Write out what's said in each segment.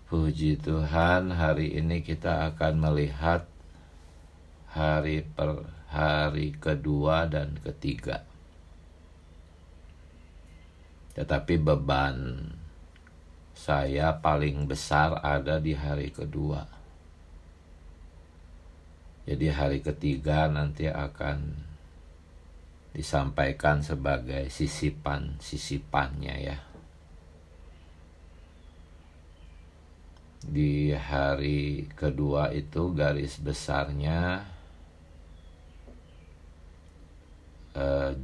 Puji Tuhan, hari ini kita akan melihat hari kedua dan ketiga. Tetapi beban saya paling besar ada di hari kedua. Jadi hari ketiga nanti akan disampaikan sebagai sisipan-sisipannya ya. Di hari kedua itu garis besarnya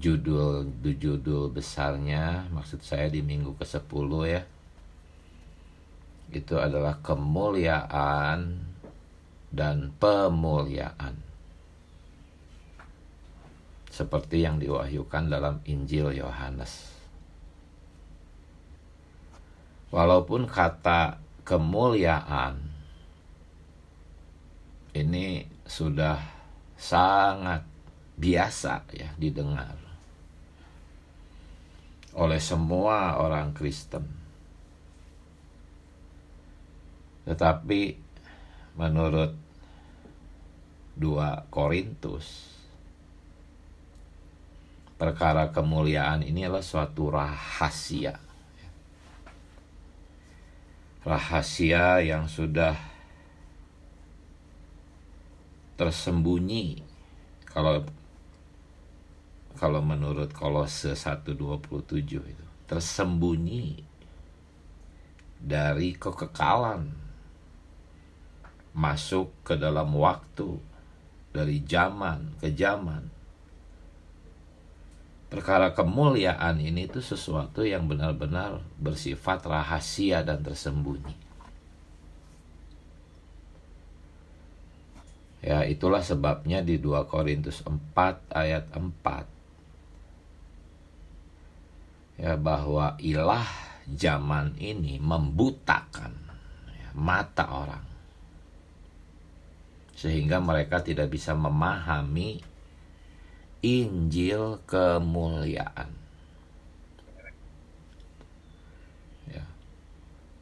judul besarnya, maksud saya di minggu ke-10 ya, itu adalah kemuliaan dan pemuliaan, seperti yang diwahyukan dalam Injil Yohanes. Walaupun kata kemuliaan ini sudah sangat biasa ya didengar oleh semua orang Kristen, tetapi menurut 2 Korintus, perkara kemuliaan ini adalah suatu rahasia yang sudah tersembunyi. Kalau menurut Kolose 1:27 itu tersembunyi dari kekekalan masuk ke dalam waktu, dari zaman ke zaman. Perkara kemuliaan ini itu sesuatu yang benar-benar bersifat rahasia dan tersembunyi. Ya, itulah sebabnya di 2 Korintus 4 ayat 4 ya, bahwa ilah zaman ini membutakan mata orang sehingga mereka tidak bisa memahami Injil kemuliaan. Ya.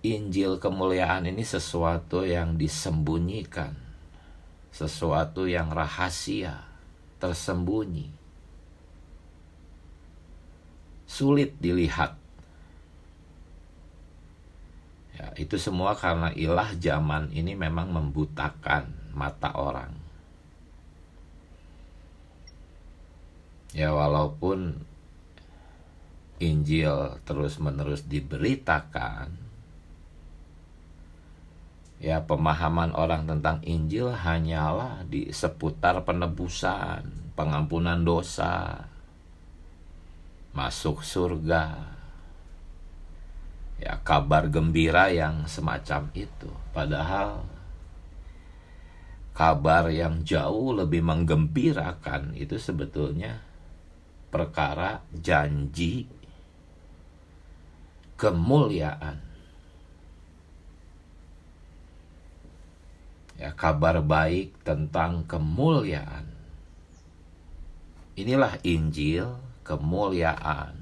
Injil kemuliaan ini sesuatu yang disembunyikan, sesuatu yang rahasia, tersembunyi, sulit dilihat. Ya, itu semua karena ilah zaman ini memang membutakan mata orang. Ya, walaupun Injil terus-menerus diberitakan, ya pemahaman orang tentang Injil hanyalah di seputar penebusan, pengampunan dosa, masuk surga, ya kabar gembira yang semacam itu. Padahal kabar yang jauh lebih menggembirakan itu sebetulnya perkara janji kemuliaan. Ya, kabar baik tentang kemuliaan. Inilah Injil kemuliaan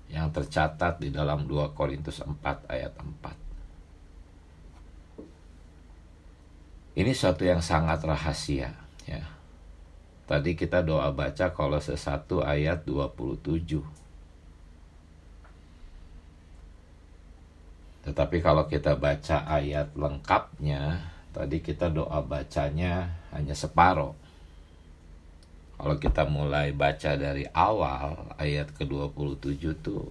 yang tercatat di dalam 2 Korintus 4 ayat 4. Ini suatu yang sangat rahasia ya. Tadi kita doa baca Kolose 1 ayat 27. Tetapi kalau kita baca ayat lengkapnya, tadi kita doa bacanya hanya separuh. Kalau kita mulai baca dari awal, ayat ke-27 tuh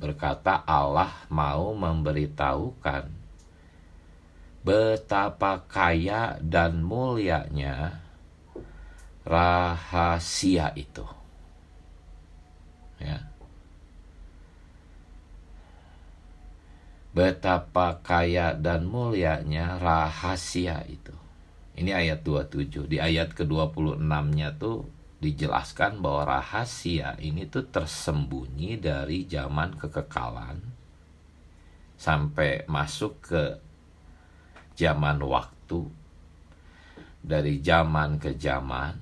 berkata Allah mau memberitahukan betapa kaya dan mulianya rahasia itu. Ya. Betapa kaya dan mulianya rahasia itu. Ini ayat 27. Di ayat ke-26-nya tuh dijelaskan bahwa rahasia ini tuh tersembunyi dari zaman kekekalan sampai masuk ke zaman waktu, dari zaman ke zaman,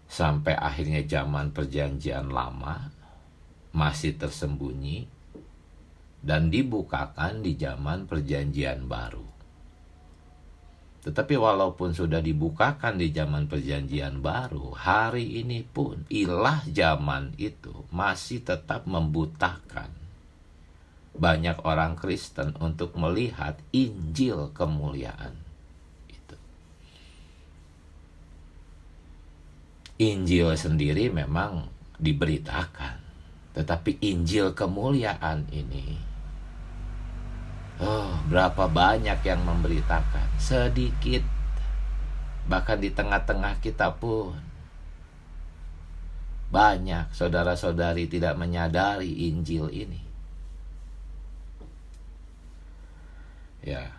sampai akhirnya zaman perjanjian lama. masih tersembunyi dan dibukakan di zaman Perjanjian Baru. Tetapi walaupun sudah dibukakan di zaman Perjanjian Baru, hari ini pun ilah zaman itu masih tetap membutakan banyak orang Kristen untuk melihat Injil kemuliaan itu. Injil sendiri memang diberitakan, tetapi Injil kemuliaan ini, berapa banyak yang memberitakan? Sedikit. Bahkan di tengah-tengah kita pun banyak saudara-saudari tidak menyadari Injil ini. Ya.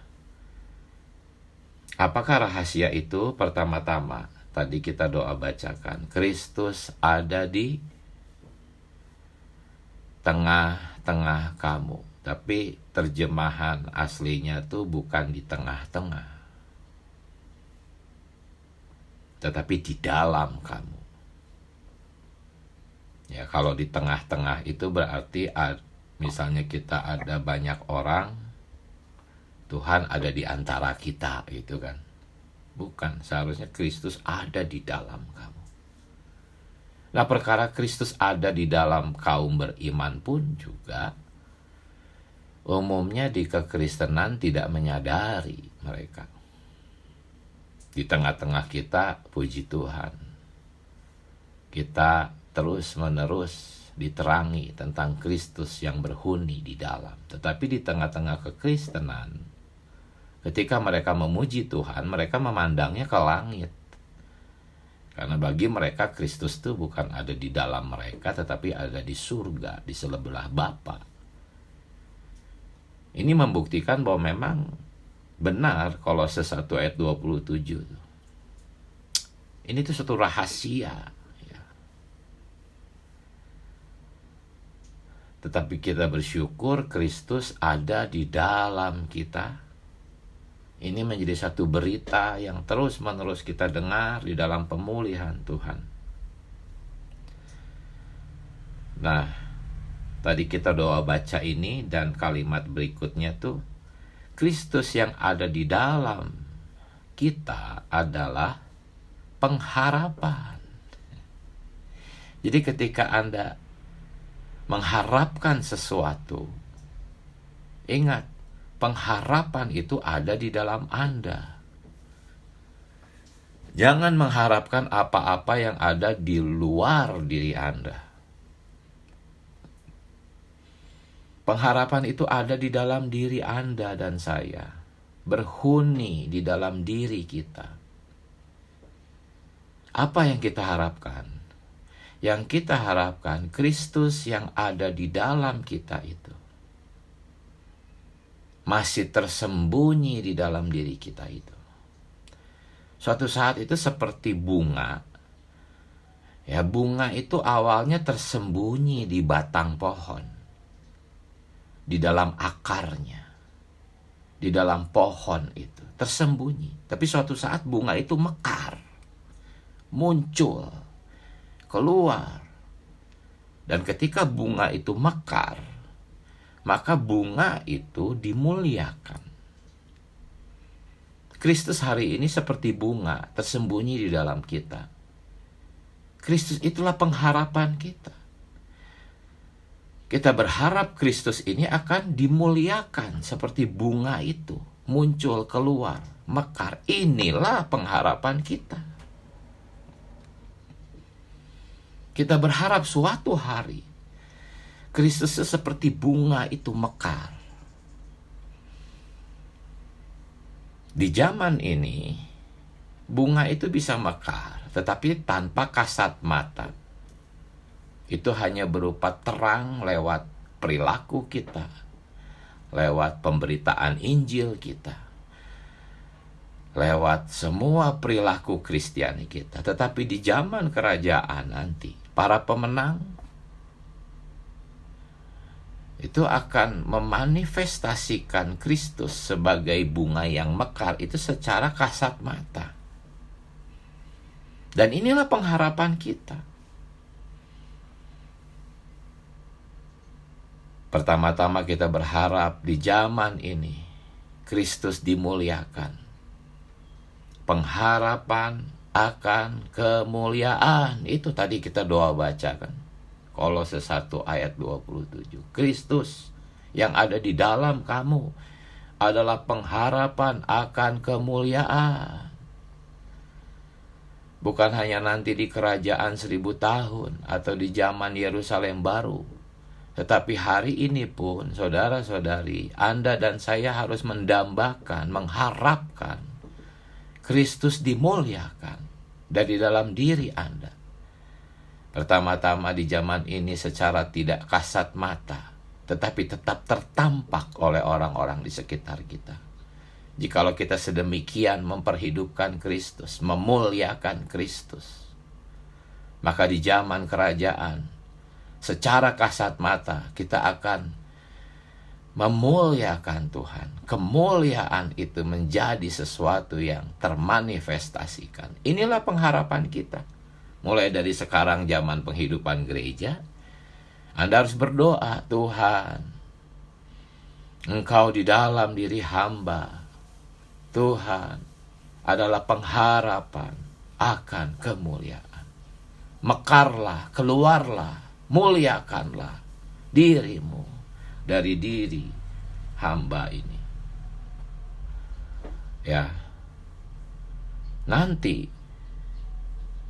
Apakah rahasia itu? Pertama-tama, tadi kita doa bacakan, Kristus ada di tengah-tengah kamu. Tapi terjemahan aslinya tuh bukan di tengah-tengah, tetapi di dalam kamu. Ya, kalau di tengah-tengah itu berarti misalnya kita ada banyak orang, Tuhan ada di antara kita, gitu kan. Bukan, seharusnya Kristus ada di dalam kamu. Nah, perkara Kristus ada di dalam kaum beriman pun juga umumnya di kekristenan tidak menyadari mereka. Di tengah-tengah kita, puji Tuhan, kita terus-menerus diterangi tentang Kristus yang berhuni di dalam. Tetapi di tengah-tengah kekristenan, ketika mereka memuji Tuhan, mereka memandangnya ke langit. Karena bagi mereka Kristus itu bukan ada di dalam mereka, tetapi ada di surga, di sebelah Bapa. Ini membuktikan bahwa memang benar Kolose 1 ayat 27. Ini tuh satu rahasia. Ya. Tetapi kita bersyukur Kristus ada di dalam kita. Ini menjadi satu berita yang terus-menerus kita dengar di dalam pemulihan Tuhan. Nah, tadi kita doa baca ini dan kalimat berikutnya tuh, Kristus yang ada di dalam kita adalah pengharapan. Jadi ketika Anda mengharapkan sesuatu, ingat, pengharapan itu ada di dalam Anda. Jangan mengharapkan apa-apa yang ada di luar diri Anda. Pengharapan itu ada di dalam diri Anda dan saya, berhuni di dalam diri kita. Apa yang kita harapkan? Yang kita harapkan Kristus yang ada di dalam kita itu masih tersembunyi di dalam diri kita itu. Suatu saat itu seperti bunga. Ya, bunga itu awalnya tersembunyi di batang pohon, di dalam akarnya, di dalam pohon itu, tersembunyi. Tapi suatu saat bunga itu mekar, muncul, keluar. Dan ketika bunga itu mekar, maka bunga itu dimuliakan. Kristus hari ini seperti bunga tersembunyi di dalam kita. Kristus itulah pengharapan kita. Kita berharap Kristus ini akan dimuliakan seperti bunga itu, muncul, keluar, mekar. Inilah pengharapan kita. Kita berharap suatu hari Kristus seperti bunga itu mekar. Di zaman ini, bunga itu bisa mekar, tetapi tanpa kasat mata. Itu hanya berupa terang lewat perilaku kita, lewat pemberitaan Injil kita, lewat semua perilaku Kristiani kita. Tetapi di zaman kerajaan nanti, para pemenang itu akan memanifestasikan Kristus sebagai bunga yang mekar itu secara kasat mata. Dan inilah pengharapan kita. Pertama-tama kita berharap di zaman ini Kristus dimuliakan. Pengharapan akan kemuliaan. Itu tadi kita doa bacakan. Kolose 1 ayat 27. Kristus yang ada di dalam kamu adalah pengharapan akan kemuliaan. Bukan hanya nanti di kerajaan 1000 tahun atau di zaman Yerusalem baru. Tetapi hari ini pun, saudara-saudari, Anda dan saya harus mendambakan, mengharapkan Kristus dimuliakan dari dalam diri Anda. Pertama-tama di zaman ini secara tidak kasat mata, tetapi tetap tertampak oleh orang-orang di sekitar kita. Jikalau kita sedemikian memperhidupkan Kristus, memuliakan Kristus, maka di zaman kerajaan, secara kasat mata kita akan memuliakan Tuhan. Kemuliaan itu menjadi sesuatu yang termanifestasikan. Inilah pengharapan kita. Mulai dari sekarang zaman penghidupan gereja, Anda harus berdoa, Tuhan, Engkau di dalam diri hamba, Tuhan, adalah pengharapan akan kemuliaan. Mekarlah, keluarlah, muliakanlah dirimu dari diri hamba ini. Ya, nanti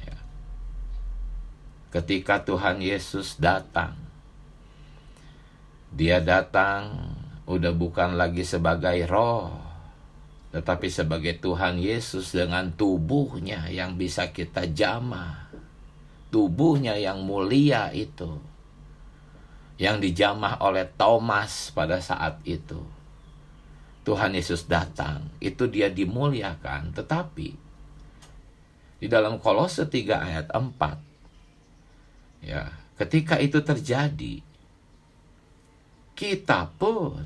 ya, ketika Tuhan Yesus datang, Dia datang udah bukan lagi sebagai roh, tetapi sebagai Tuhan Yesus dengan tubuhnya yang bisa kita jamah, tubuhnya yang mulia itu, yang dijamah oleh Thomas pada saat itu. Tuhan Yesus datang, itu Dia dimuliakan. Tetapi di dalam Kolose 3 ayat 4, ya, ketika itu terjadi, kita pun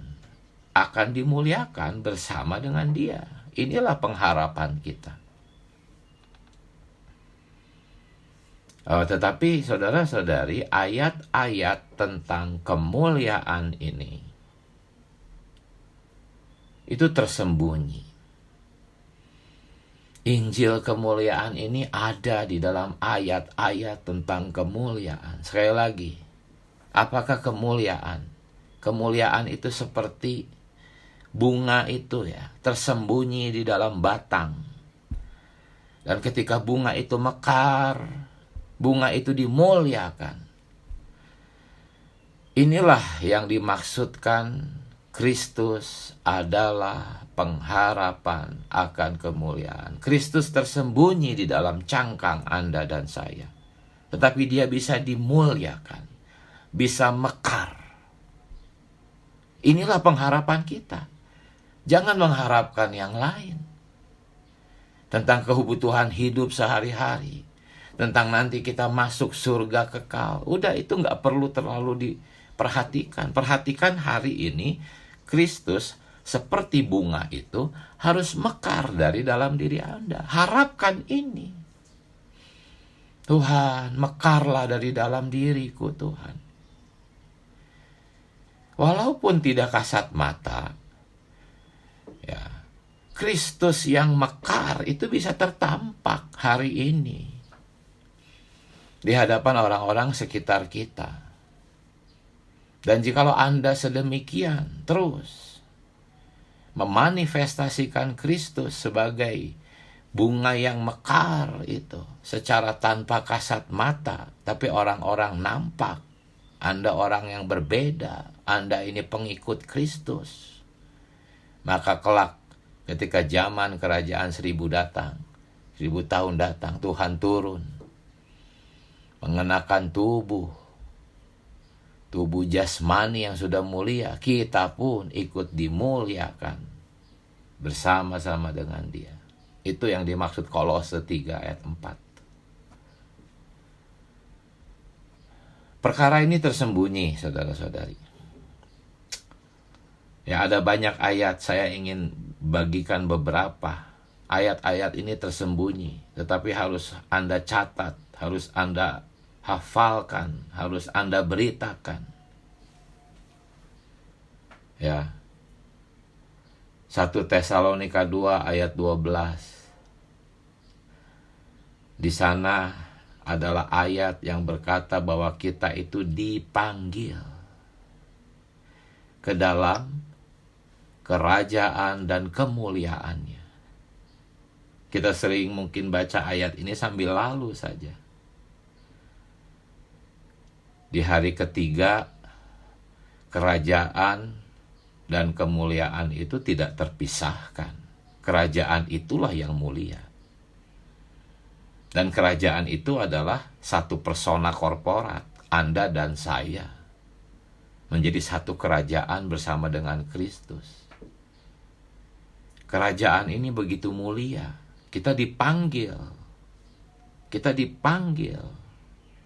akan dimuliakan bersama dengan Dia. Inilah pengharapan kita. Tetapi saudara-saudari, ayat-ayat tentang kemuliaan ini itu tersembunyi. Injil kemuliaan ini ada di dalam ayat-ayat tentang kemuliaan. Sekali lagi, apakah kemuliaan? Kemuliaan itu seperti bunga itu ya, tersembunyi di dalam batang. Dan ketika bunga itu mekar, bunga itu dimuliakan. Inilah yang dimaksudkan Kristus adalah pengharapan akan kemuliaan. Kristus tersembunyi di dalam cangkang Anda dan saya. Tetapi Dia bisa dimuliakan, bisa mekar. Inilah pengharapan kita. Jangan mengharapkan yang lain. Tentang kebutuhan hidup sehari-hari, tentang nanti kita masuk surga kekal. Udah, itu nggak perlu terlalu diperhatikan. Perhatikan hari ini, Kristus seperti bunga itu harus mekar dari dalam diri Anda. Harapkan ini. Tuhan, mekarlah dari dalam diriku, Tuhan. Walaupun tidak kasat mata, ya, Kristus yang mekar itu bisa tertampak hari ini di hadapan orang-orang sekitar kita. Dan jikalau Anda sedemikian terus memanifestasikan Kristus sebagai bunga yang mekar itu secara tanpa kasat mata, tapi orang-orang nampak Anda orang yang berbeda, Anda ini pengikut Kristus, maka kelak ketika zaman kerajaan 1000 datang, 1000 tahun datang, Tuhan turun mengenakan tubuh jasmani yang sudah mulia, kita pun ikut dimuliakan bersama-sama dengan Dia. Itu yang dimaksud Kolose 3 ayat 4. Perkara ini tersembunyi, saudara-saudari. Ya, ada banyak ayat, saya ingin bagikan beberapa. Ayat-ayat ini tersembunyi, tetapi harus Anda catat, harus Anda hafalkan, harus Anda beritakan. Ya. 1 Tesalonika 2 ayat 12. Di sana adalah ayat yang berkata bahwa kita itu dipanggil ke dalam kerajaan dan kemuliaannya. Kita sering mungkin baca ayat ini sambil lalu saja. Di hari ketiga, kerajaan dan kemuliaan itu tidak terpisahkan. Kerajaan itulah yang mulia. Dan kerajaan itu adalah satu persona korporat, Anda dan saya. Menjadi satu kerajaan bersama dengan Kristus. Kerajaan ini begitu mulia. Kita dipanggil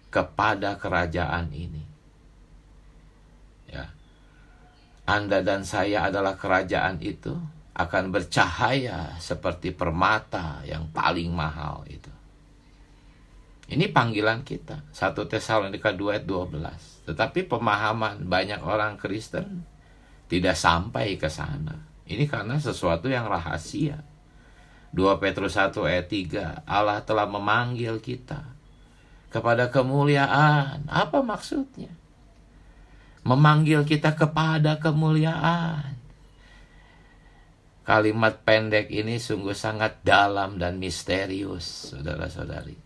kepada kerajaan ini. Ya. Anda dan saya adalah kerajaan itu, akan bercahaya seperti permata yang paling mahal itu. Ini panggilan kita. 1 Tesalonika 2 ayat 12. Tetapi pemahaman banyak orang Kristen tidak sampai ke sana. Ini karena sesuatu yang rahasia. 2 Petrus 1 ayat 3. Allah telah memanggil kita kepada kemuliaan. Apa maksudnya? Memanggil kita kepada kemuliaan. Kalimat pendek ini sungguh sangat dalam dan misterius, saudara-saudari.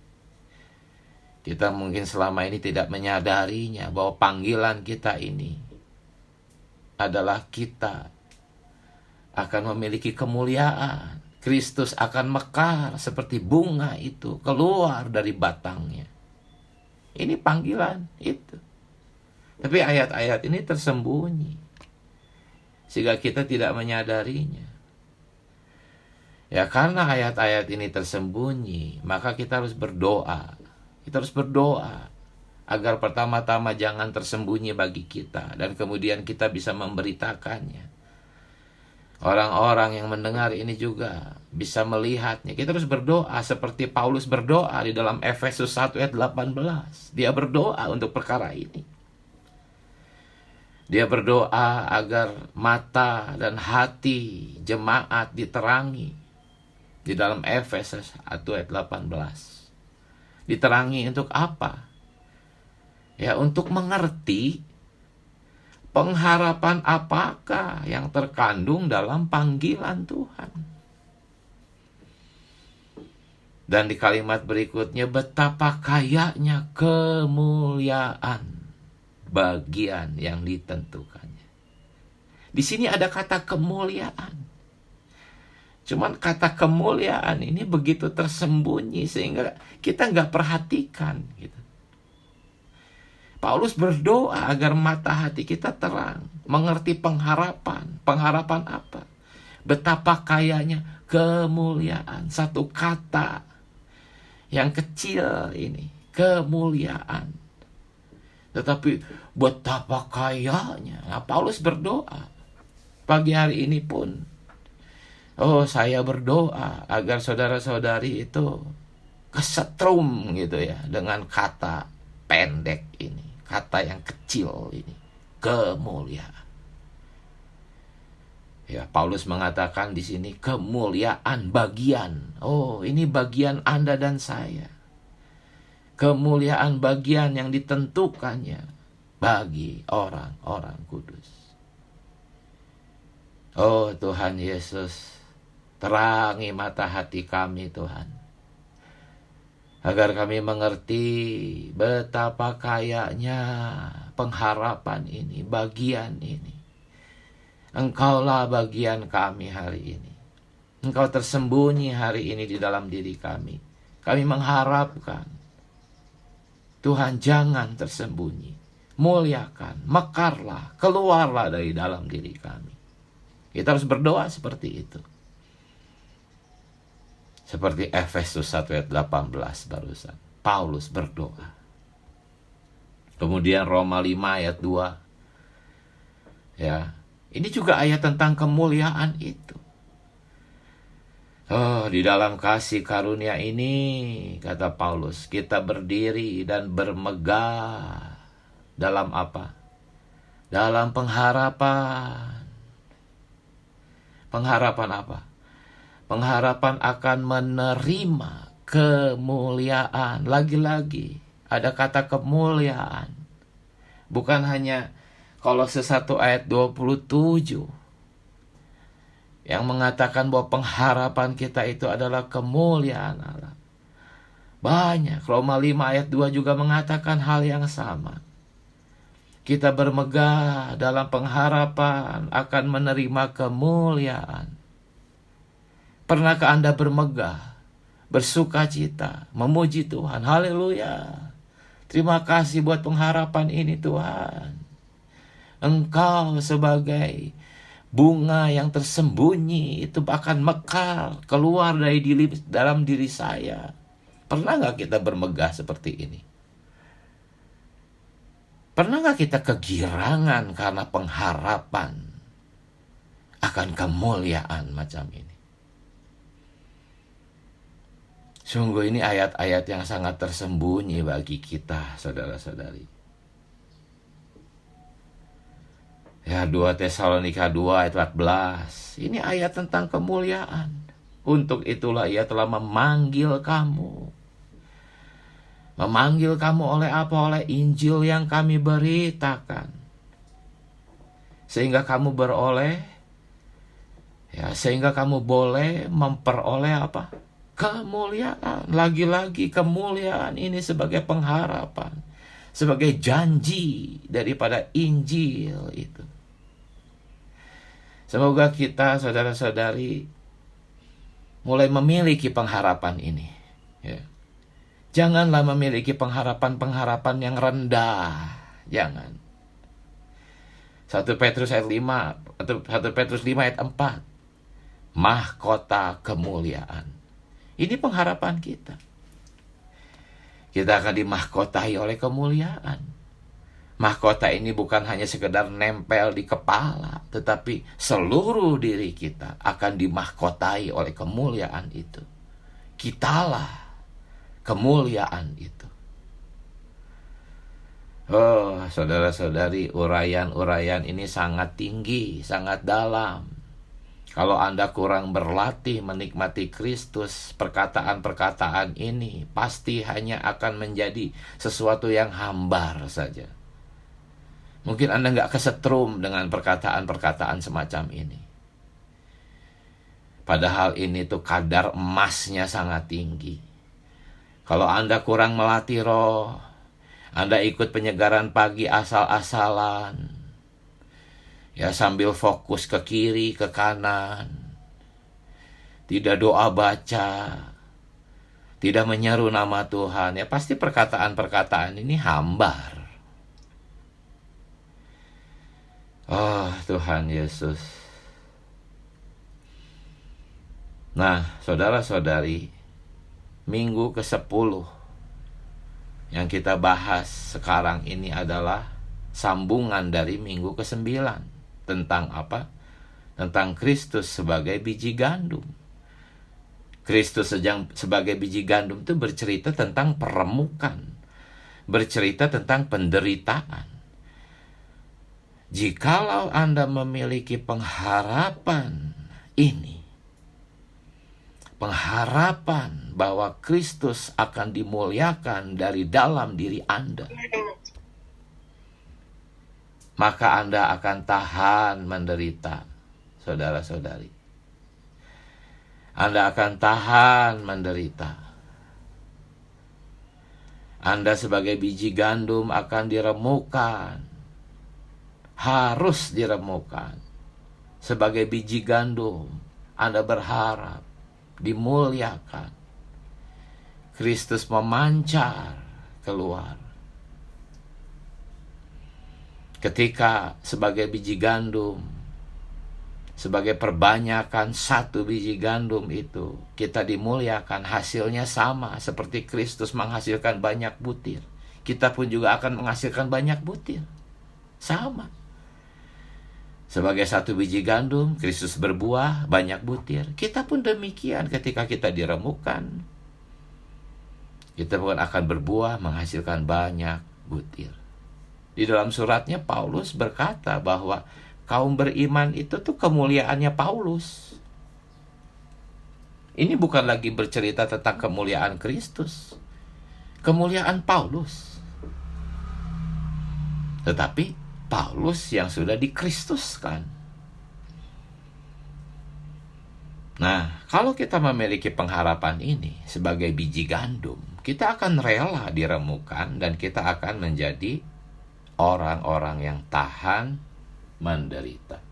Kita mungkin selama ini tidak menyadarinya bahwa panggilan kita ini adalah kita akan memiliki kemuliaan. Kristus akan mekar seperti bunga itu keluar dari batangnya. Ini panggilan itu. Tapi ayat-ayat ini tersembunyi sehingga kita tidak menyadarinya. Ya, karena ayat-ayat ini tersembunyi, maka kita harus berdoa. Kita harus berdoa agar pertama-tama jangan tersembunyi bagi kita, dan kemudian kita bisa memberitakannya. Orang-orang yang mendengar ini juga bisa melihatnya. Kita harus berdoa seperti Paulus berdoa di dalam Efesus 1 ayat 18. Dia berdoa untuk perkara ini. Dia berdoa agar mata dan hati jemaat diterangi. Di dalam Efesus 1 ayat 18. Diterangi untuk apa? Ya, untuk mengerti pengharapan apakah yang terkandung dalam panggilan Tuhan. Dan di kalimat berikutnya, betapa kayanya kemuliaan bagian yang ditentukannya. Di sini ada kata kemuliaan. Cuman kata kemuliaan ini begitu tersembunyi sehingga kita nggak perhatikan gitu. Paulus berdoa agar mata hati kita terang, mengerti pengharapan. Pengharapan apa? Betapa kayanya kemuliaan. Satu kata yang kecil ini, kemuliaan. Tetapi betapa kayanya. Nah, Paulus berdoa. Pagi hari ini pun, saya berdoa agar saudara-saudari itu kesetrum gitu ya dengan kata pendek ini, kata yang kecil ini, kemuliaan. Ya, Paulus mengatakan di sini kemuliaan bagian. Ini bagian Anda dan saya. Kemuliaan bagian yang ditentukannya bagi orang-orang kudus. Tuhan Yesus, terangi mata hati kami Tuhan, agar kami mengerti betapa kayanya pengharapan ini, bagian ini. Engkaulah bagian kami hari ini. Engkau tersembunyi hari ini di dalam diri kami. Kami mengharapkan Tuhan jangan tersembunyi. Muliakan, mekarlah, keluarlah dari dalam diri kami. Kita harus berdoa seperti itu. Seperti Efesus 1 ayat 18 barusan. Paulus berdoa. Kemudian Roma 5 ayat 2. Ya, ini juga ayat tentang kemuliaan itu. Di dalam kasih karunia ini, kata Paulus, kita berdiri dan bermegah dalam apa? Dalam pengharapan Pengharapan apa? Pengharapan akan menerima kemuliaan. Lagi-lagi ada kata kemuliaan. Bukan hanya Kolose 1 ayat 27 yang mengatakan bahwa pengharapan kita itu adalah kemuliaan Allah. Banyak. Roma 5 ayat 2 juga mengatakan hal yang sama. Kita bermegah dalam pengharapan akan menerima kemuliaan. Pernahkah Anda bermegah, bersuka cita, memuji Tuhan? Haleluya. Terima kasih buat pengharapan ini Tuhan. Engkau sebagai bunga yang tersembunyi itu akan mekar keluar dari dalam diri saya. Pernah gak kita bermegah seperti ini? Pernah gak kita kegirangan karena pengharapan akan kemuliaan macam ini? Sungguh ini ayat-ayat yang sangat tersembunyi bagi kita, saudara-saudari. Ya, 2 Tesalonika 2 ayat 14. Ini ayat tentang kemuliaan. Untuk itulah ia telah memanggil kamu. Memanggil kamu oleh apa? Oleh Injil yang kami beritakan. Sehingga kamu sehingga kamu boleh memperoleh apa? Kemuliaan. Lagi-lagi kemuliaan ini sebagai pengharapan. Sebagai janji daripada Injil itu. Semoga kita, saudara-saudari, mulai memiliki pengharapan ini. Ya. Janganlah memiliki pengharapan-pengharapan yang rendah. Jangan. 1 Petrus ayat 5 atau 1 Petrus 5 ayat 4. Mahkota kemuliaan. Ini pengharapan kita. Kita akan dimahkotai oleh kemuliaan. Mahkota ini bukan hanya sekedar nempel di kepala, tetapi seluruh diri kita akan dimahkotai oleh kemuliaan itu. Kitalah kemuliaan itu. Oh, saudara-saudari, uraian-uraian ini sangat tinggi, sangat dalam. Kalau Anda kurang berlatih menikmati Kristus, perkataan-perkataan ini pasti hanya akan menjadi sesuatu yang hambar saja. Mungkin Anda nggak kesetrum dengan perkataan-perkataan semacam ini. Padahal ini tuh kadar emasnya sangat tinggi. Kalau Anda kurang melatih roh, Anda ikut penyegaran pagi asal-asalan, ya sambil fokus ke kiri, ke kanan, tidak doa baca, tidak menyeru nama Tuhan, ya pasti perkataan-perkataan ini hambar. Oh Tuhan Yesus. Nah, saudara-saudari, minggu ke-10 yang kita bahas sekarang ini adalah sambungan dari minggu ke-9. Tentang apa? Tentang Kristus sebagai biji gandum. Kristus sebagai biji gandum itu bercerita tentang peremukan, bercerita tentang penderitaan. Jikalau Anda memiliki pengharapan ini, pengharapan bahwa Kristus akan dimuliakan dari dalam diri Anda, maka Anda akan tahan menderita, saudara-saudari. Anda akan tahan menderita. Anda sebagai biji gandum akan diremukkan. Harus diremukkan. Sebagai biji gandum, Anda berharap dimuliakan. Kristus memancar keluar. Ketika sebagai biji gandum, sebagai perbanyakan satu biji gandum itu, kita dimuliakan, hasilnya sama seperti Kristus menghasilkan banyak butir. Kita pun juga akan menghasilkan banyak butir. Sama. Sebagai satu biji gandum, Kristus berbuah banyak butir. Kita pun demikian ketika kita diremukkan. Kita pun akan berbuah menghasilkan banyak butir. Di dalam suratnya Paulus berkata bahwa kaum beriman itu tuh kemuliaannya Paulus. Ini bukan lagi bercerita tentang kemuliaan Kristus, kemuliaan Paulus. Tetapi Paulus yang sudah dikristuskan. Nah, kalau kita memiliki pengharapan ini sebagai biji gandum, kita akan rela diremukan dan kita akan menjadi orang-orang yang tahan menderita.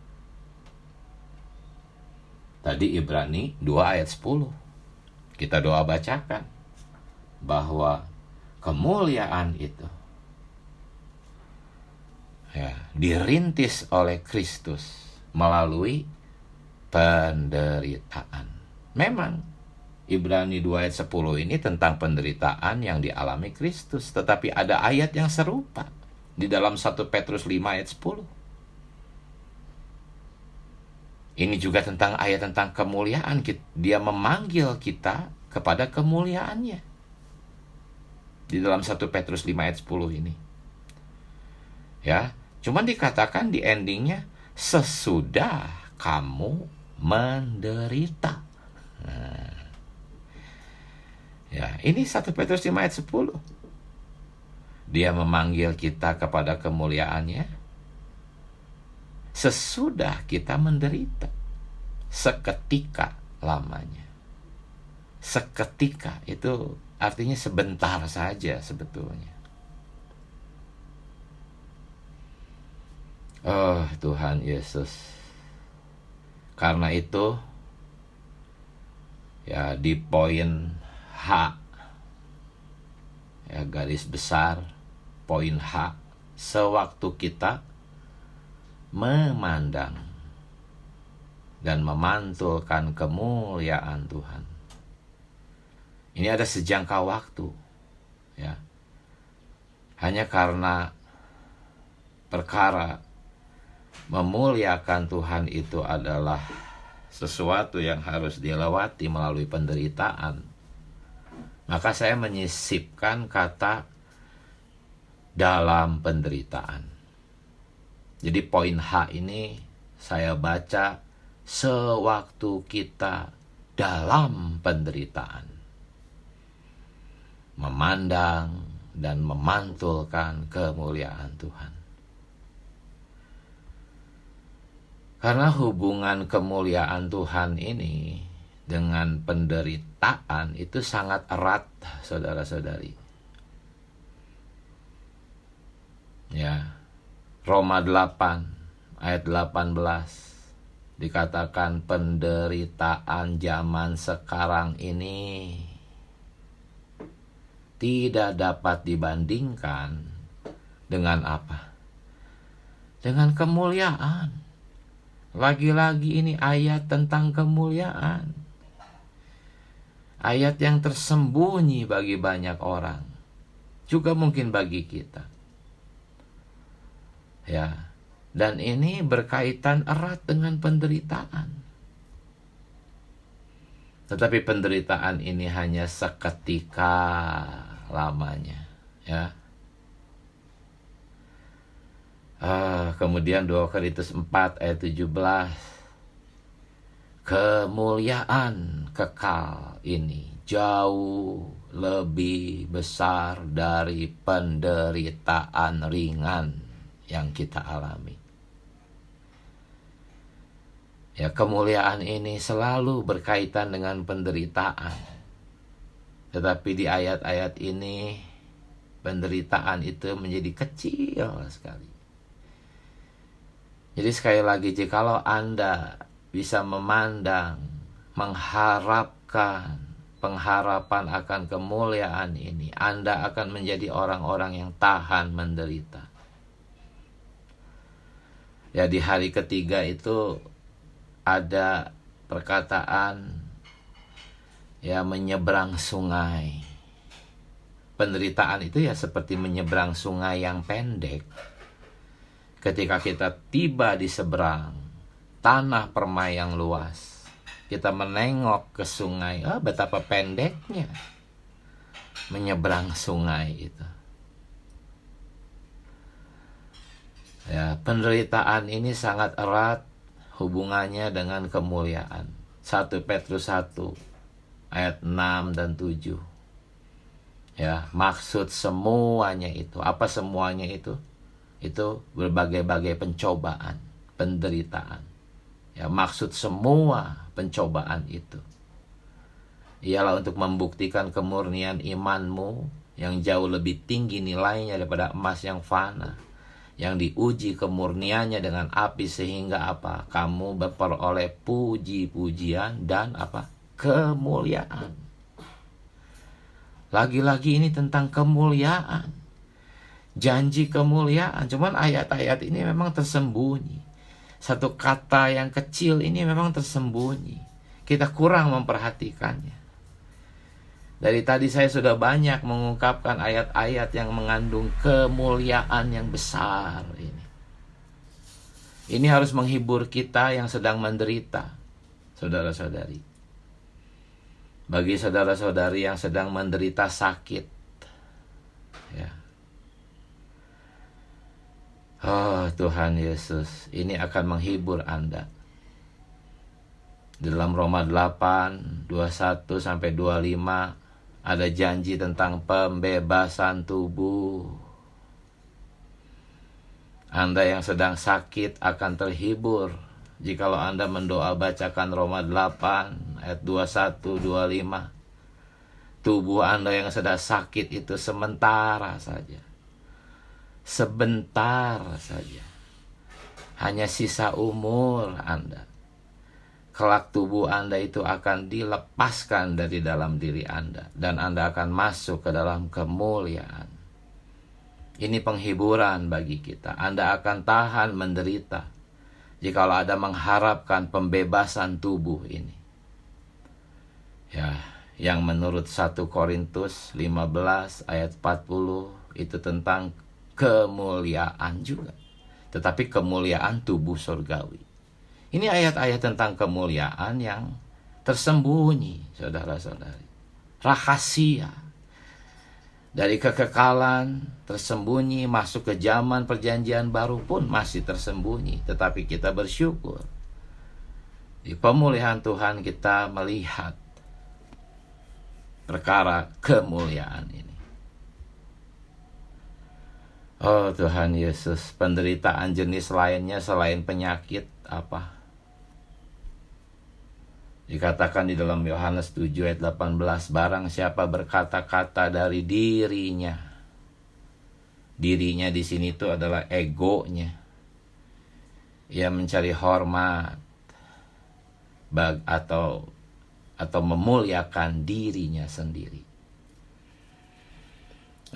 Tadi Ibrani 2 ayat 10. Kita doa bacakan bahwa kemuliaan itu dirintis oleh Kristus melalui penderitaan. Memang Ibrani 2 ayat 10 ini tentang penderitaan yang dialami Kristus, tetapi ada ayat yang serupa di dalam 1 Petrus 5 ayat 10. Ini juga tentang ayat tentang kemuliaan. Dia memanggil kita kepada kemuliaannya. Di dalam 1 Petrus 5 ayat 10 ini. Ya, cuman dikatakan di endingnya, sesudah kamu menderita. Nah, ya, ini 1 Petrus 5 ayat 10. Dia memanggil kita kepada kemuliaannya sesudah kita menderita, seketika lamanya. Seketika itu artinya sebentar saja sebetulnya. Oh Tuhan Yesus. Karena itu ya di poin H, ya garis besar poin H, sewaktu kita memandang dan memantulkan kemuliaan Tuhan. Ini ada sejangka waktu, ya. Hanya karena perkara memuliakan Tuhan itu adalah sesuatu yang harus dilewati melalui penderitaan, maka saya menyisipkan kata dalam penderitaan. Jadi poin H ini saya baca sewaktu kita dalam penderitaan, memandang dan memantulkan kemuliaan Tuhan. Karena hubungan kemuliaan Tuhan ini dengan penderitaan itu sangat erat, saudara-saudari. Ya. Roma 8 ayat 18 dikatakan penderitaan zaman sekarang ini tidak dapat dibandingkan dengan apa? Dengan kemuliaan. Lagi-lagi ini ayat tentang kemuliaan. Ayat yang tersembunyi bagi banyak orang, juga mungkin bagi kita. Ya, dan ini berkaitan erat dengan penderitaan. Tetapi penderitaan ini hanya seketika lamanya, ya. Kemudian 2 Korintus 4 ayat 17. Kemuliaan kekal ini jauh lebih besar dari penderitaan ringan yang kita alami. Ya, kemuliaan ini selalu berkaitan dengan penderitaan. Tetapi di ayat-ayat ini penderitaan itu menjadi kecil sekali. Jadi sekali lagi, jikalau Anda bisa memandang, mengharapkan pengharapan akan kemuliaan ini, Anda akan menjadi orang-orang yang tahan menderita. Ya, di hari ketiga itu ada perkataan ya menyeberang sungai. Penderitaan itu ya seperti menyeberang sungai yang pendek. Ketika kita tiba di seberang tanah permai yang luas, kita menengok ke sungai, betapa pendeknya menyeberang sungai itu. Ya, penderitaan ini sangat erat hubungannya dengan kemuliaan. 1 Petrus 1 ayat 6 dan 7. Ya, maksud semuanya itu, apa semuanya itu? Itu berbagai-bagai pencobaan, penderitaan. Ya, maksud semua pencobaan itu ialah untuk membuktikan kemurnian imanmu yang jauh lebih tinggi nilainya daripada emas yang fana, yang diuji kemurniannya dengan api, sehingga apa? Kamu berperoleh puji-pujian dan apa? Kemuliaan. Lagi-lagi ini tentang kemuliaan, janji kemuliaan. Cuman ayat-ayat ini memang tersembunyi. Satu kata yang kecil ini memang tersembunyi. Kita kurang memperhatikannya. Dari tadi saya sudah banyak mengungkapkan ayat-ayat yang mengandung kemuliaan yang besar ini. Ini harus menghibur kita yang sedang menderita, saudara-saudari. Bagi saudara-saudari yang sedang menderita sakit, ya. Oh Tuhan Yesus, ini akan menghibur Anda. Dalam Roma 8, 21 sampai 25 ada janji tentang pembebasan tubuh. Anda yang sedang sakit akan terhibur jikalau Anda mendoa bacakan Roma 8 ayat 21, 25. Tubuh Anda yang sedang sakit itu sementara saja. Sebentar saja. Hanya sisa umur Anda. Kelak tubuh Anda itu akan dilepaskan dari dalam diri Anda, dan Anda akan masuk ke dalam kemuliaan. Ini penghiburan bagi kita. Anda akan tahan menderita jikalau Anda mengharapkan pembebasan tubuh ini. Ya, yang menurut 1 Korintus 15 ayat 40 itu tentang kemuliaan juga. Tetapi kemuliaan tubuh surgawi. Ini ayat-ayat tentang kemuliaan yang tersembunyi, saudara-saudari. Rahasia. Dari kekekalan tersembunyi masuk ke zaman perjanjian baru pun masih tersembunyi. Tetapi kita bersyukur. Di pemulihan Tuhan kita melihat perkara kemuliaan ini. Oh Tuhan Yesus, penderitaan jenis lainnya selain penyakit apa? Dikatakan di dalam Yohanes 7 ayat 18, barang siapa berkata-kata dari dirinya. Dirinya di sini itu adalah egonya. Ia mencari hormat atau memuliakan dirinya sendiri.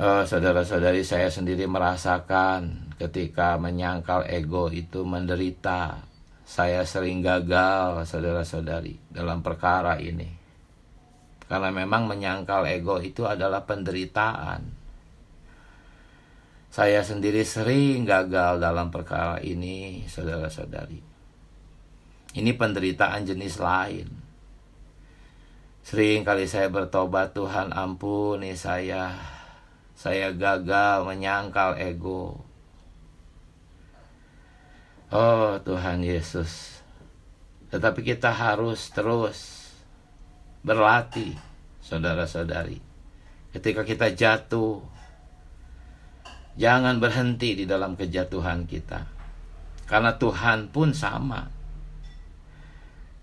Oh, saudara-saudari, saya sendiri merasakan ketika menyangkal ego itu menderita. Saya sering gagal, saudara-saudari, dalam perkara ini. Karena memang menyangkal ego itu adalah penderitaan. Saya sendiri sering gagal dalam perkara ini, saudara-saudari. Ini penderitaan jenis lain. Sering kali saya bertobat, Tuhan ampuni saya. Saya gagal menyangkal ego. Oh Tuhan Yesus. Tetapi kita harus terus berlatih, saudara-saudari. Ketika kita jatuh, jangan berhenti di dalam kejatuhan kita. Karena Tuhan pun sama.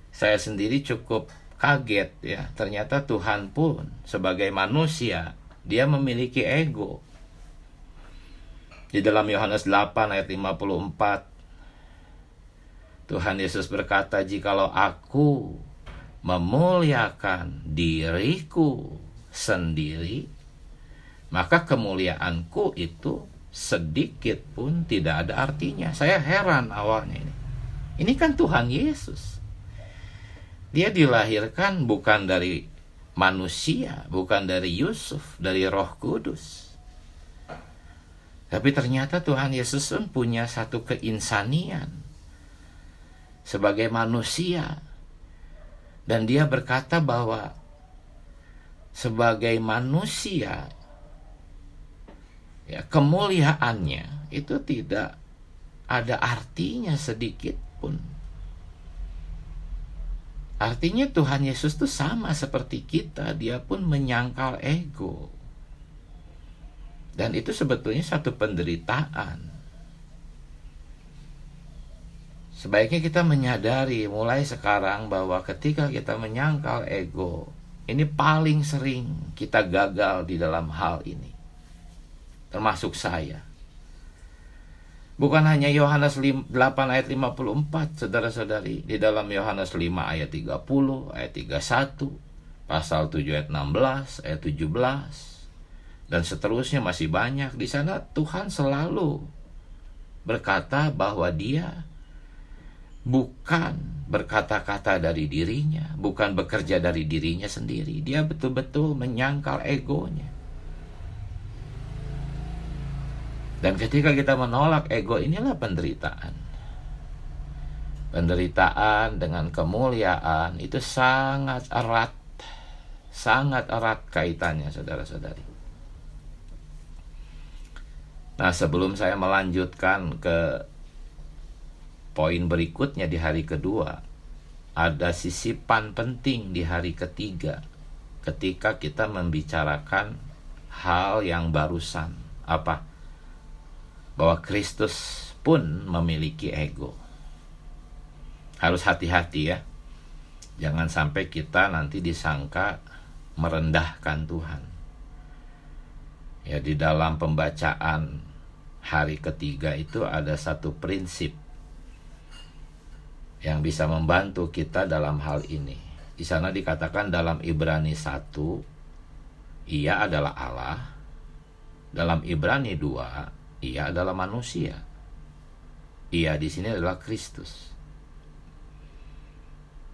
Saya sendiri cukup kaget ya. Ternyata Tuhan pun sebagai manusia, dia memiliki ego. Di dalam Yohanes 8 ayat 54, Tuhan Yesus berkata, jikalau aku memuliakan diriku sendiri, maka kemuliaanku itu sedikit pun tidak ada artinya. Saya heran awalnya ini. Ini kan Tuhan Yesus. Dia dilahirkan bukan dari manusia, bukan dari Yusuf, dari Roh Kudus. Tapi ternyata Tuhan Yesus pun punya satu keinsanian sebagai manusia. Dan dia berkata bahwa sebagai manusia, ya, kemuliaannya itu tidak ada artinya sedikit pun. Artinya Tuhan Yesus tuh sama seperti kita, dia pun menyangkal ego. Dan itu sebetulnya satu penderitaan. Sebaiknya kita menyadari mulai sekarang bahwa ketika kita menyangkal ego, ini paling sering kita gagal di dalam hal ini. Termasuk saya. Bukan hanya Yohanes 8 ayat 54, saudara-saudari. Di dalam Yohanes 5 ayat 30, ayat 31, pasal 7 ayat 16, ayat 17, dan seterusnya masih banyak. Di sana Tuhan selalu berkata bahwa dia bukan berkata-kata dari dirinya, bukan bekerja dari dirinya sendiri. Dia betul-betul menyangkal egonya. Dan ketika kita menolak ego, inilah penderitaan. Penderitaan dengan kemuliaan itu sangat erat kaitannya, saudara-saudari. Nah, sebelum saya melanjutkan ke poin berikutnya di hari kedua, ada sisipan penting di hari ketiga ketika kita membicarakan hal yang barusan. Apa? Bahwa Kristus pun memiliki ego. Harus hati-hati ya. Jangan sampai kita nanti disangka merendahkan Tuhan. Ya, di dalam pembacaan hari ketiga itu ada satu prinsip yang bisa membantu kita dalam hal ini. Di sana dikatakan dalam Ibrani 1, Ia adalah Allah. Dalam Ibrani 2, Ia adalah manusia. Ia di sini adalah Kristus.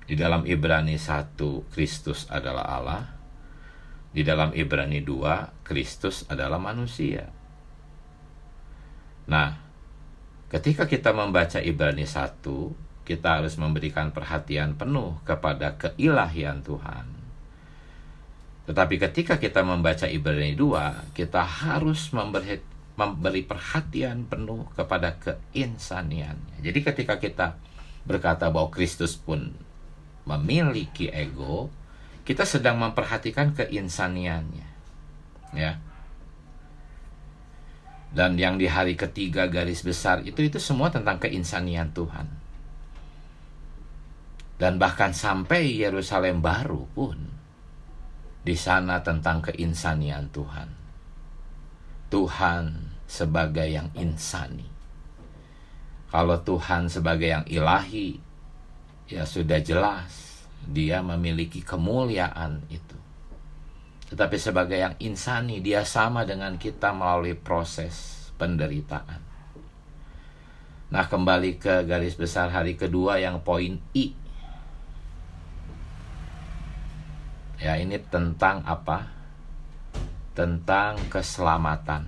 Di dalam Ibrani 1, Kristus adalah Allah. Di dalam Ibrani 2, Kristus adalah manusia. Nah, ketika kita membaca Ibrani 1, kita harus memberikan perhatian penuh kepada keilahian Tuhan. Tetapi ketika kita membaca Ibrani 2, kita harus memberi perhatian penuh kepada keinsaniannya. Jadi ketika kita berkata bahwa Kristus pun memiliki ego, kita sedang memperhatikan keinsaniannya. Ya. Dan yang di hari ketiga garis besar itu semua tentang keinsanian Tuhan. Dan bahkan sampai Yerusalem baru pun di sana tentang keinsanian Tuhan. Tuhan sebagai yang insani. Kalau Tuhan sebagai yang ilahi, ya sudah jelas dia memiliki kemuliaan itu. Tetapi sebagai yang insani, dia sama dengan kita melalui proses penderitaan. Nah, kembali ke garis besar hari kedua yang poin I. Ya, ini tentang apa? Tentang keselamatan.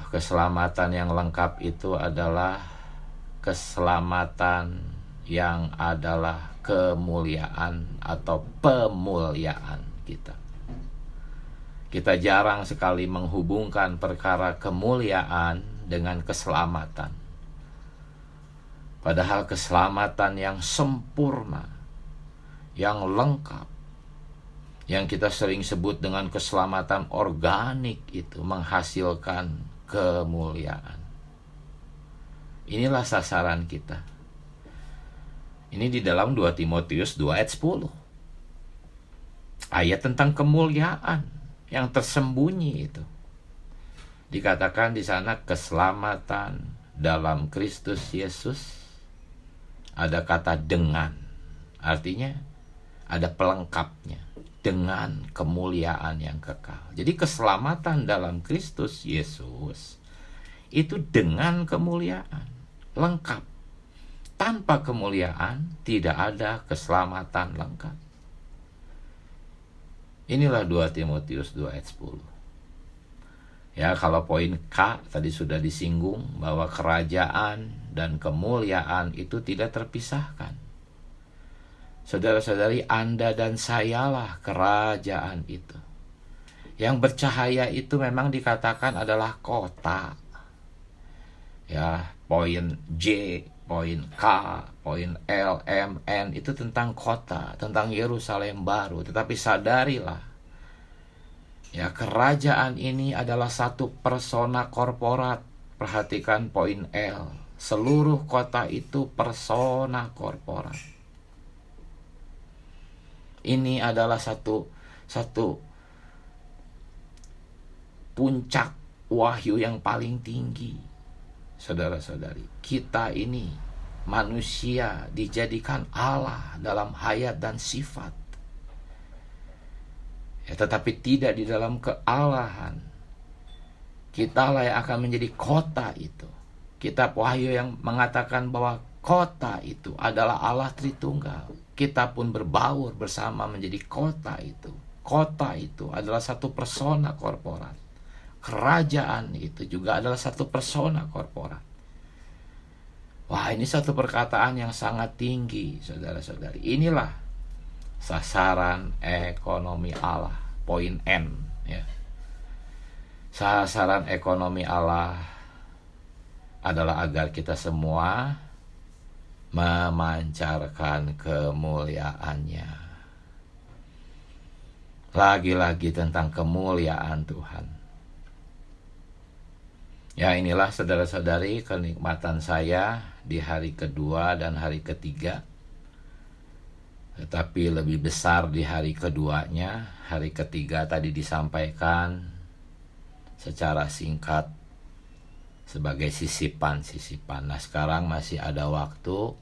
Keselamatan yang lengkap itu adalah keselamatan yang adalah kemuliaan atau pemuliaan kita. Kita jarang sekali menghubungkan perkara kemuliaan dengan keselamatan. Padahal keselamatan yang sempurna, yang lengkap, yang kita sering sebut dengan keselamatan organik itu menghasilkan kemuliaan. Inilah sasaran kita. Ini di dalam 2 Timotius 2 ayat 10. Ayat tentang kemuliaan yang tersembunyi itu. Dikatakan di sana keselamatan dalam Kristus Yesus. Ada kata dengan. Artinya ada pelengkapnya. Dengan kemuliaan yang kekal. Jadi keselamatan dalam Kristus Yesus itu dengan kemuliaan, lengkap. Tanpa kemuliaan tidak ada keselamatan lengkap. Inilah 2 Timotius 2 ayat 10. Ya, kalau poin K tadi sudah disinggung bahwa kerajaan dan kemuliaan itu tidak terpisahkan. Saudara-saudari, Anda dan sayalah kerajaan itu. Yang bercahaya itu memang dikatakan adalah kota. Ya, poin J, poin K, poin L, M, N itu tentang kota, tentang Yerusalem baru. Tetapi sadarilah, ya, kerajaan ini adalah satu persona korporat. Perhatikan poin L. Seluruh kota itu persona korporat. Ini adalah satu puncak wahyu yang paling tinggi. Saudara-saudari, kita ini manusia dijadikan Allah dalam hayat dan sifat, ya, tetapi tidak di dalam kealahan. Kitalah yang akan menjadi kota itu. Kitab Wahyu yang mengatakan bahwa kota itu adalah Allah Tritunggal. Kita pun berbaur bersama menjadi kota itu. Kota itu adalah satu persona korporat. Kerajaan itu juga adalah satu persona korporat. Wah, ini satu perkataan yang sangat tinggi, saudara-saudari. Inilah sasaran ekonomi Allah, poin N, ya. Sasaran ekonomi Allah adalah agar kita semua memancarkan kemuliaannya. Lagi-lagi tentang kemuliaan Tuhan. Ya, inilah saudara-saudari kenikmatan saya di hari kedua dan hari ketiga. Tetapi lebih besar di hari keduanya. Hari ketiga tadi disampaikan secara singkat sebagai sisipan-sisipan. Nah, sekarang masih ada waktu.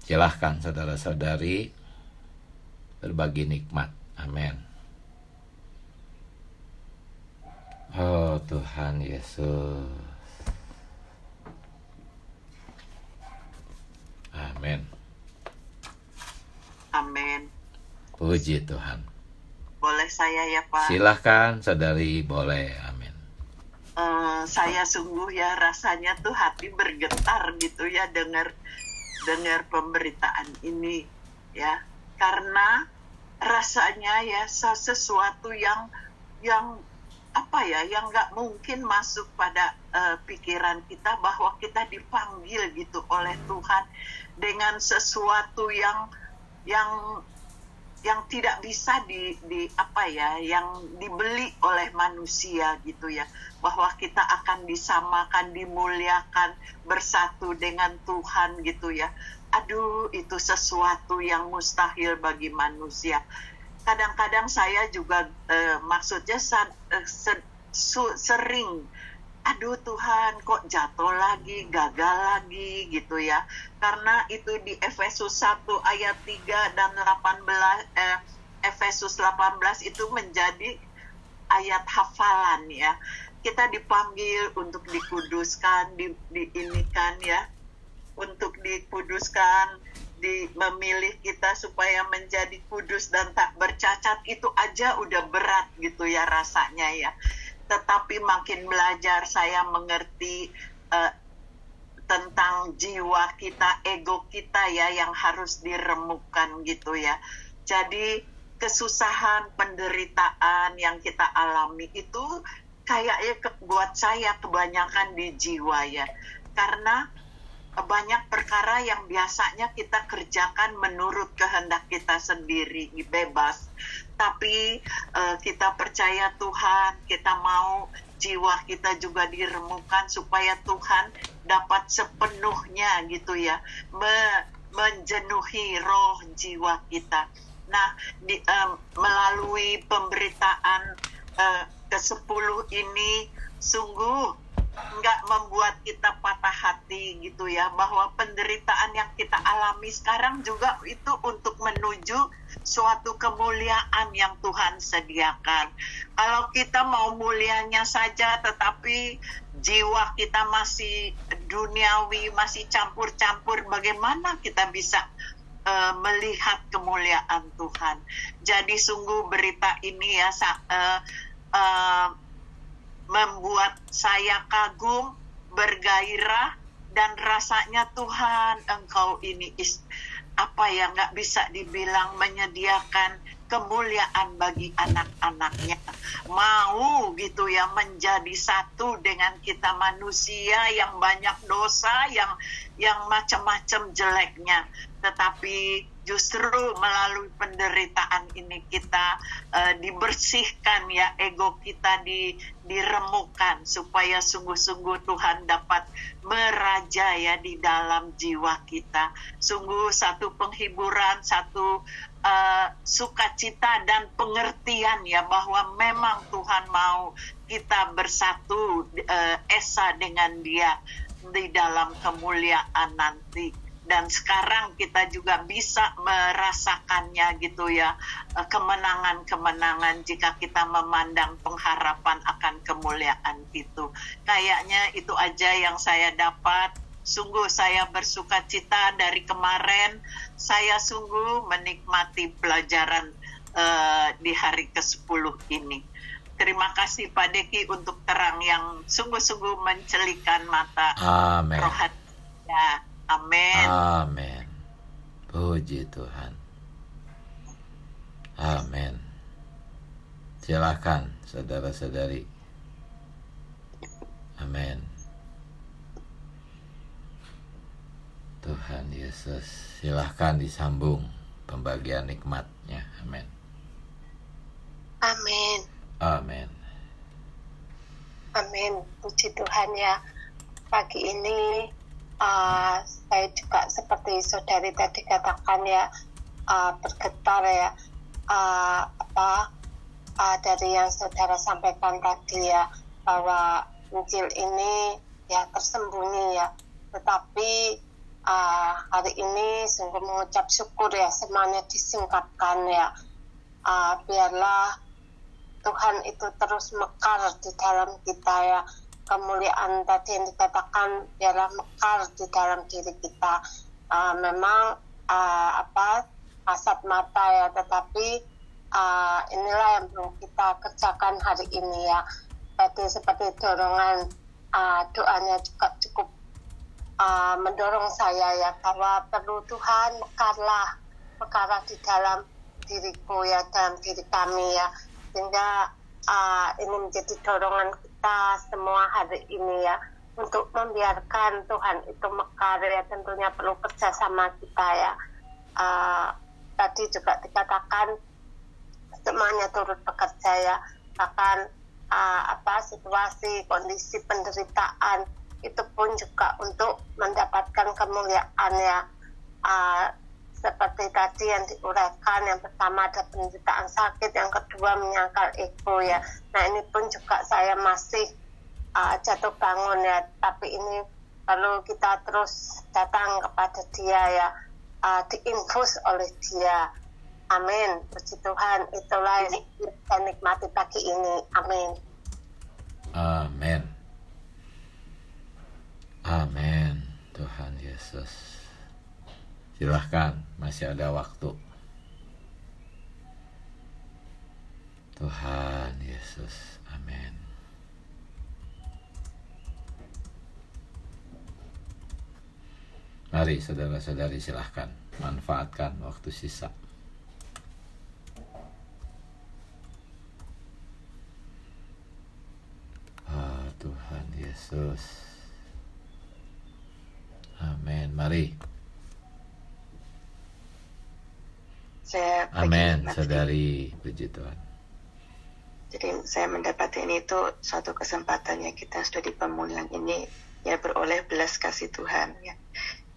Silahkan saudara-saudari berbagi nikmat. Amin. Oh Tuhan Yesus. Amin. Amin. Puji Tuhan. Boleh saya ya Pak? Silahkan saudari, boleh. Amin. Saya sungguh ya rasanya tuh hati bergetar gitu ya dengar pemberitaan ini ya, karena rasanya ya sesuatu yang apa ya, yang nggak mungkin masuk pada pikiran kita bahwa kita dipanggil gitu oleh Tuhan dengan sesuatu yang tidak bisa yang dibeli oleh manusia gitu ya, bahwa kita akan disamakan, dimuliakan, bersatu dengan Tuhan gitu ya. Aduh, itu sesuatu yang mustahil bagi manusia. Kadang-kadang saya juga maksudnya sering, aduh Tuhan kok jatuh lagi, gagal lagi gitu ya. Karena itu di Efesus 1 ayat 3 dan 18, Efesus 18 itu menjadi ayat hafalan ya. Kita dipanggil untuk dikuduskan, diinikan ya, untuk dikuduskan, memilih kita supaya menjadi kudus dan tak bercacat. Itu aja udah berat gitu ya rasanya ya. Tetapi makin belajar saya mengerti tentang jiwa kita, ego kita ya, yang harus diremukkan gitu ya. Jadi kesusahan, penderitaan yang kita alami itu kayaknya buat saya kebanyakan di jiwa ya. Karena banyak perkara yang biasanya kita kerjakan menurut kehendak kita sendiri, bebas. Tapi kita percaya Tuhan, kita mau jiwa kita juga diremukkan supaya Tuhan dapat sepenuhnya gitu ya, menjenuhi roh jiwa kita. Nah, melalui pemberitaan ke-10 ini sungguh nggak membuat kita patah hati gitu ya, bahwa penderitaan yang kita alami sekarang juga itu untuk menuju suatu kemuliaan yang Tuhan sediakan. Kalau kita mau mulianya saja tetapi jiwa kita masih duniawi, masih campur-campur, bagaimana kita bisa melihat kemuliaan Tuhan? Jadi sungguh berita ini ya membuat saya kagum, bergairah, dan rasanya Tuhan, Engkau ini nggak bisa dibilang menyediakan kemuliaan bagi anak-anaknya. Mau gitu ya menjadi satu dengan kita manusia yang banyak dosa, yang macam-macam jeleknya. Tetapi justru melalui penderitaan ini kita dibersihkan ya, ego kita diremukkan supaya sungguh-sungguh Tuhan dapat meraja ya di dalam jiwa kita. Sungguh satu penghiburan, satu sukacita dan pengertian ya bahwa memang Tuhan mau kita bersatu esa dengan Dia di dalam kemuliaan nanti. Dan sekarang kita juga bisa merasakannya gitu ya, kemenangan-kemenangan jika kita memandang pengharapan akan kemuliaan itu. Kayaknya itu aja yang saya dapat. Sungguh saya bersuka cita dari kemarin. Saya sungguh menikmati pelajaran di hari ke-10 ini. Terima kasih Pak Deki untuk terang yang sungguh-sungguh mencelikan mata rohani. Ya. Amin. Amin. Puji Tuhan. Amin. Silakan saudara-saudari. Amin. Tuhan Yesus, silahkan disambung pembagian nikmatnya. Amin. Amin. Amin. Amin. Puji Tuhan ya. Pagi ini saya juga seperti saudari tadi katakan ya, bergetar ya, dari yang saudara sampaikan tadi ya, bahwa Injil ini ya tersembunyi ya, tetapi hari ini sungguh mengucap syukur ya, semuanya disingkapkan ya. Biarlah Tuhan itu terus mekar di dalam kita ya. Kemuliaan tadi yang dikatakan biarlah mekar di dalam diri kita. Memang kasat mata ya, tetapi inilah yang perlu kita kerjakan hari ini ya. Tadi seperti dorongan doanya juga cukup mendorong saya ya, bahwa perlu Tuhan mekarlah di dalam diriku ya, dalam diri kami ya, sehingga ini menjadi dorongan kita semua hari ini ya, untuk membiarkan Tuhan itu mekar ya. Tentunya perlu kerjasama kita ya. Tadi juga dikatakan semuanya turut bekerja ya, bahkan situasi kondisi penderitaan itu pun juga untuk mendapatkan kemuliaan ya. Seperti tadi yang diuraikan, yang pertama ada penderitaan sakit, yang kedua menyangkal ego ya. Nah ini pun juga saya masih jatuh bangun ya, tapi ini perlu kita terus datang kepada Dia ya, diinfus oleh Dia. Amin. Puji Tuhan, itulah yang saya nikmati pagi ini. Amin. Amin. Amin. Tuhan Yesus. Silahkan, masih ada waktu. Tuhan Yesus, amin. Mari saudara-saudari, silahkan manfaatkan waktu sisa. Tuhan Yesus, amin. Mari. Amin, saudari, puji Tuhan. Jadi saya mendapati ini itu suatu kesempatan ya, kita sudah di pemulihan ini ya, beroleh belas kasih Tuhan ya.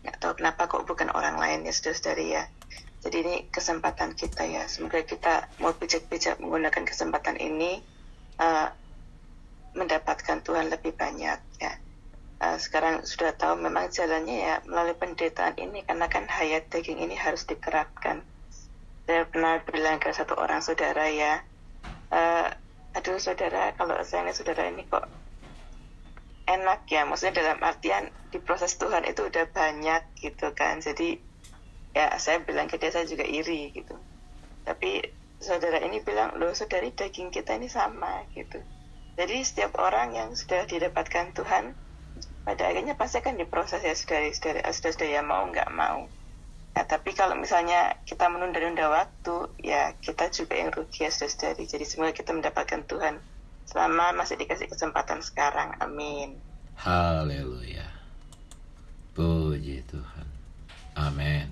Nggak tahu kenapa kok bukan orang lain ya, saudara-saudari ya. Jadi ini kesempatan kita ya, semoga kita mau bijak-bijak menggunakan kesempatan ini, mendapatkan Tuhan lebih banyak ya. Sekarang sudah tahu memang jalannya ya melalui penderitaan ini, karena kan hayat daging ini harus dikerapkan. Saya pernah bilang ke satu orang saudara ya, aduh saudara, kalau saya ini saudara ini kok enak ya, maksudnya dalam artian di proses Tuhan itu udah banyak gitu kan. Jadi ya saya bilang ke dia, saya juga iri gitu. Tapi saudara ini bilang, loh saudari, daging kita ini sama gitu. Jadi setiap orang yang sudah didapatkan Tuhan, pada akhirnya pasti akan diproses ya saudari-saudari ya, mau nggak mau. Nah, tapi kalau misalnya kita menunda-nunda waktu, ya kita juga yang rugi ya saudari. Jadi semoga kita mendapatkan Tuhan selama masih dikasih kesempatan sekarang. Amin. Haleluya. Puji Tuhan. Amin.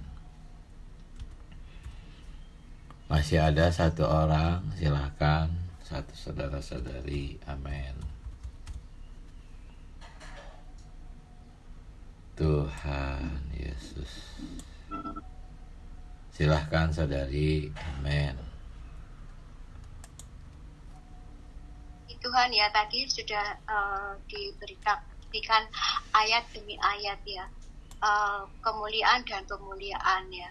Masih ada satu orang, silakan. Satu saudara-saudari. Amin. Tuhan Yesus. Silahkan saudari. Amin. Tuhan ya, tadi sudah diberikan ayat demi ayat ya, kemuliaan dan pemuliaan ya.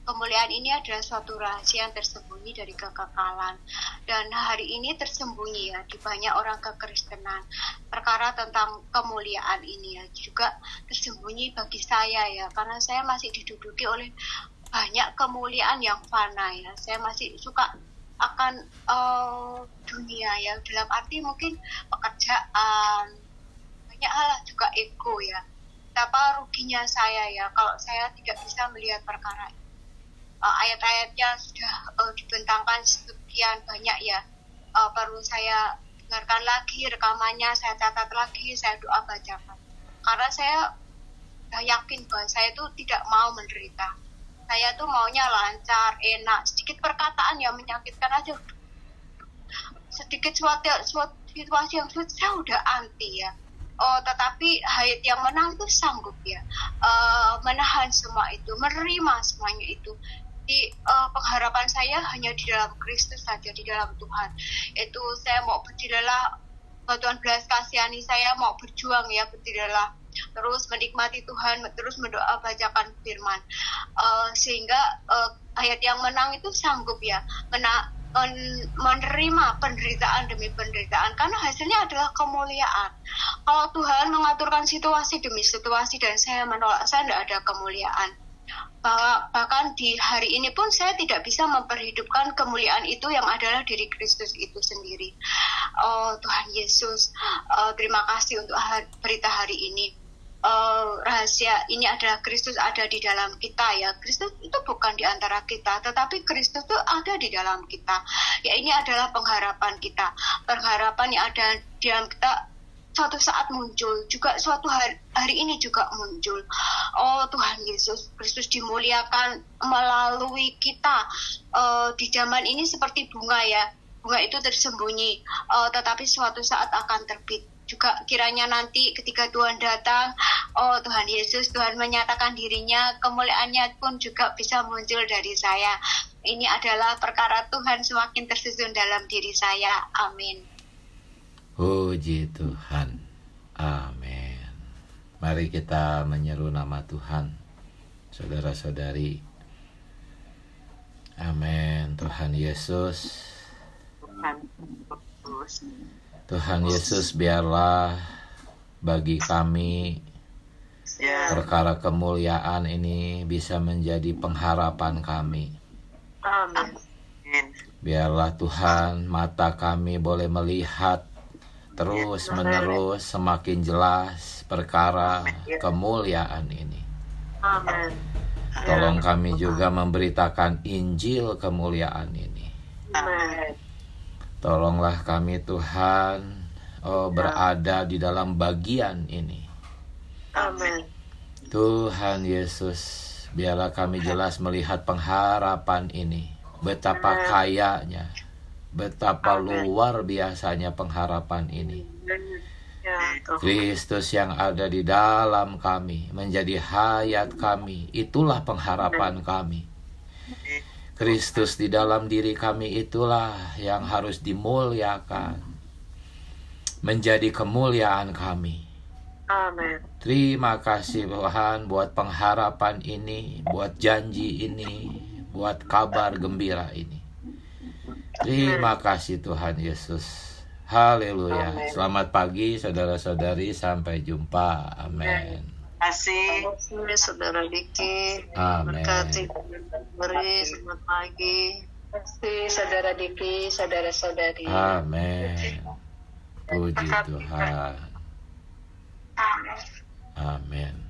Kemuliaan ini adalah suatu rahasia yang tersembunyi dari kekekalan, dan hari ini tersembunyi ya di banyak orang kekristenan. Perkara tentang kemuliaan ini ya juga tersembunyi bagi saya ya, karena saya masih diduduki oleh banyak kemuliaan yang fana ya. Saya masih suka akan dunia ya, dalam arti mungkin pekerjaan, banyak hal, juga ego ya. Betapa ruginya saya ya kalau saya tidak bisa melihat perkara ini. Ayat-ayatnya sudah dibentangkan sekian banyak ya, perlu saya dengarkan lagi rekamannya, saya catat lagi, saya doa bacakan, karena saya sudah yakin bahwa saya itu tidak mau menderita. Saya tuh maunya lancar, enak, sedikit perkataan yang menyakitkan aja, sedikit suatu situasi yang sulit saya udah anti ya. Tetapi hayat yang menang itu sanggup ya, menahan semua itu, menerima semuanya itu. Di pengharapan saya hanya di dalam Kristus saja, di dalam Tuhan. Itu saya mau berdilalah, Tuhan belas kasihani saya, mau berjuang ya, berdilalah, terus menikmati Tuhan, terus mendoa, bacakan firman, sehingga hayat yang menang itu sanggup ya, menerima penderitaan demi penderitaan, karena hasilnya adalah kemuliaan. Kalau Tuhan mengaturkan situasi demi situasi dan saya menolak, saya tidak ada kemuliaan. Bahkan di hari ini pun saya tidak bisa memperhidupkan kemuliaan itu yang adalah diri Kristus itu sendiri. Tuhan Yesus, terima kasih untuk berita hari ini. Rahasia ini adalah Kristus ada di dalam kita ya. Kristus itu bukan di antara kita, tetapi Kristus itu ada di dalam kita. Ya, ini adalah pengharapan kita, pengharapan yang ada di dalam kita suatu saat muncul juga, suatu hari ini juga muncul. Tuhan Yesus Kristus dimuliakan melalui kita. Di zaman ini seperti bunga ya, bunga itu tersembunyi, tetapi suatu saat akan terbit. Juga kiranya nanti ketika Tuhan datang, Tuhan Yesus, Tuhan menyatakan dirinya, kemuliaannya pun juga bisa muncul dari saya. Ini adalah perkara Tuhan semakin tersusun dalam diri saya. Amin. Puji Tuhan. Amin. Mari kita menyeru nama Tuhan, saudara-saudari. Amin. Tuhan Yesus, Tuhan Yesus, biarlah bagi kami perkara kemuliaan ini bisa menjadi pengharapan kami. Amin. Biarlah Tuhan, mata kami boleh melihat terus menerus semakin jelas perkara kemuliaan ini. Amin. Tolong kami juga memberitakan Injil kemuliaan ini. Amin. Tolonglah kami Tuhan, berada di dalam bagian ini. Amin. Tuhan Yesus, biarlah kami jelas melihat pengharapan ini. Betapa kayanya, betapa luar biasanya pengharapan ini. Kristus yang ada di dalam kami menjadi hayat kami, itulah pengharapan kami. Kristus di dalam diri kami itulah yang harus dimuliakan, menjadi kemuliaan kami. Amin. Terima kasih Tuhan buat pengharapan ini, buat janji ini, buat kabar gembira ini. Terima kasih Tuhan Yesus. Haleluya. Selamat pagi saudara-saudari, sampai jumpa. Amin. Terima kasih Saudara Diki. Amin. Berkati beri, selamat pagi. Terima kasih Saudara Diki, saudara-saudari. Amin. Puji Tuhan. Amin.